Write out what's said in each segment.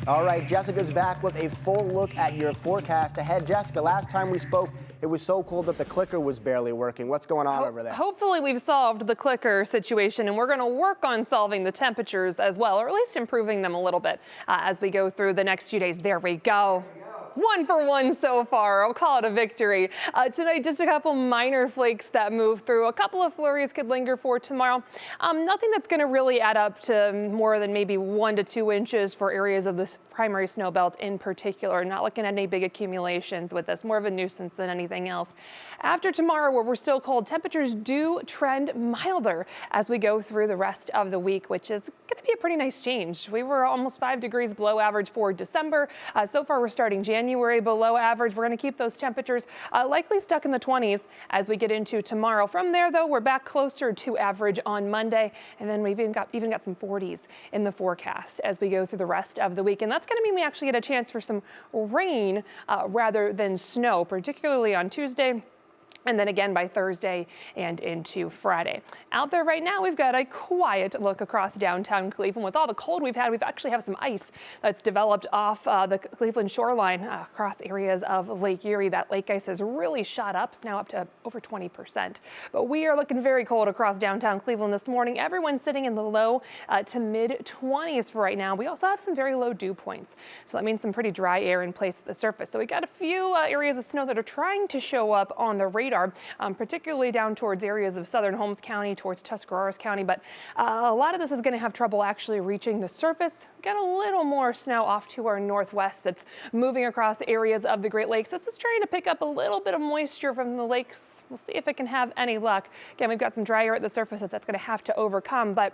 All right, Jessica's back with a full look at your forecast ahead. Jessica, last time we spoke, it was so cold that the clicker was barely working. What's going on over there? Hopefully we've solved the clicker situation, and we're going to work on solving the temperatures as well, or at least improving them a little bit as we go through the next few days. There we go. 1 for 1 so far. I'll call it a victory. Tonight, just a couple minor flakes that move through. A couple of flurries could linger for tomorrow. Nothing that's going to really add up to more than maybe 1 to 2 inches for areas of the primary snow belt in particular. Not looking at any big accumulations with this. More of a nuisance than anything else. After tomorrow, where we're still cold, temperatures do trend milder as we go through the rest of the week, which is going to be a pretty nice change. We were almost 5 degrees below average for December. So far, we're starting January below average. We're going to keep those temperatures likely stuck in the 20s as we get into tomorrow. From there, though, we're back closer to average on Monday, and then we've even got some 40s in the forecast as we go through the rest of the week. And that's going to mean we actually get a chance for some rain rather than snow, particularly on Tuesday. And then again by Thursday and into Friday. Out there right now, we've got a quiet look across downtown Cleveland. With all the cold we've had, we've actually have some ice that's developed off the Cleveland shoreline across areas of Lake Erie. That lake ice has really shot up. It's now up to over 20%. But we are looking very cold across downtown Cleveland this morning. Everyone's sitting in the low to mid 20s for right now. We also have some very low dew points. So that means some pretty dry air in place at the surface. So we got a few areas of snow that are trying to show up on the radar. Particularly down towards areas of southern Holmes County, towards Tuscarawas County, but a lot of this is going to have trouble actually reaching the surface. Got a little more snow off to our northwest. It's moving across areas of the Great Lakes. This is trying to pick up a little bit of moisture from the lakes. We'll see if it can have any luck. Again, we've got some dry air at the surface that's going to have to overcome, but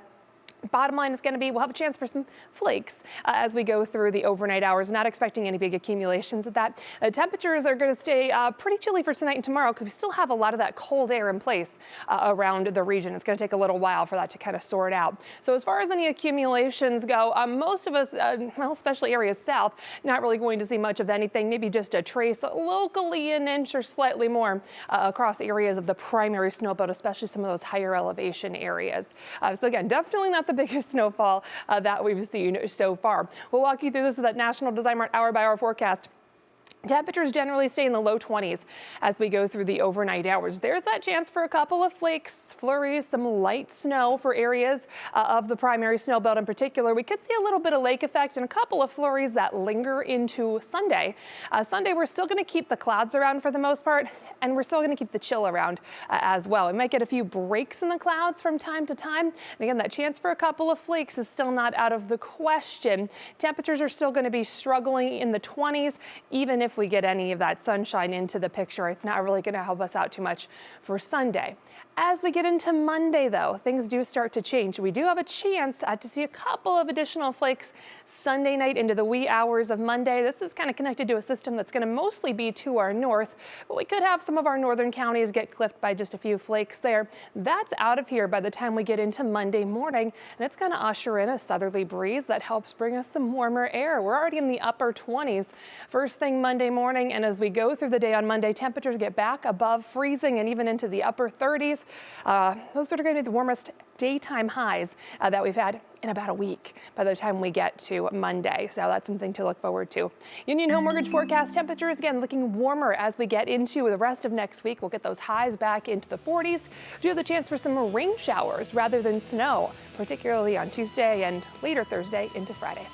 bottom line is going to be we'll have a chance for some flakes as we go through the overnight hours. Not expecting any big accumulations of that. Temperatures are going to stay pretty chilly for tonight and tomorrow because we still have a lot of that cold air in place around the region. It's going to take a little while for that to kind of sort out. So as far as any accumulations go, most of us, well, especially areas south, not really going to see much of anything. Maybe just a trace locally, an inch or slightly more across areas of the primary snow belt, especially some of those higher elevation areas. So again, definitely not the biggest snowfall that we've seen so far. We'll walk you through this with that National Design Mart hour-by-hour forecast. Temperatures generally stay in the low 20s as we go through the overnight hours. There's that chance for a couple of flakes, flurries, some light snow for areas of the primary snow belt in particular. We could see a little bit of lake effect and a couple of flurries that linger into Sunday. Sunday, we're still going to keep the clouds around for the most part, and we're still going to keep the chill around as well. We might get a few breaks in the clouds from time to time. And again, that chance for a couple of flakes is still not out of the question. Temperatures are still going to be struggling in the 20s, even if we get any of that sunshine into the picture. It's not really going to help us out too much for Sunday. As we get into Monday, though, things do start to change. We do have a chance to see a couple of additional flakes Sunday night into the wee hours of Monday. This is kind of connected to a system that's going to mostly be to our north, but we could have some of our northern counties get clipped by just a few flakes there. That's out of here by the time we get into Monday morning, and it's going to usher in a southerly breeze that helps bring us some warmer air. We're already in the upper 20s first thing Monday morning, and as we go through the day on Monday, temperatures get back above freezing and even into the upper 30s. Those are going to be the warmest daytime highs that we've had in about a week by the time we get to Monday. So that's something to look forward to. Union Home Mortgage forecast temperatures again looking warmer as we get into the rest of next week. We'll get those highs back into the 40s. Do have the chance for some rain showers rather than snow, particularly on Tuesday and later Thursday into Friday.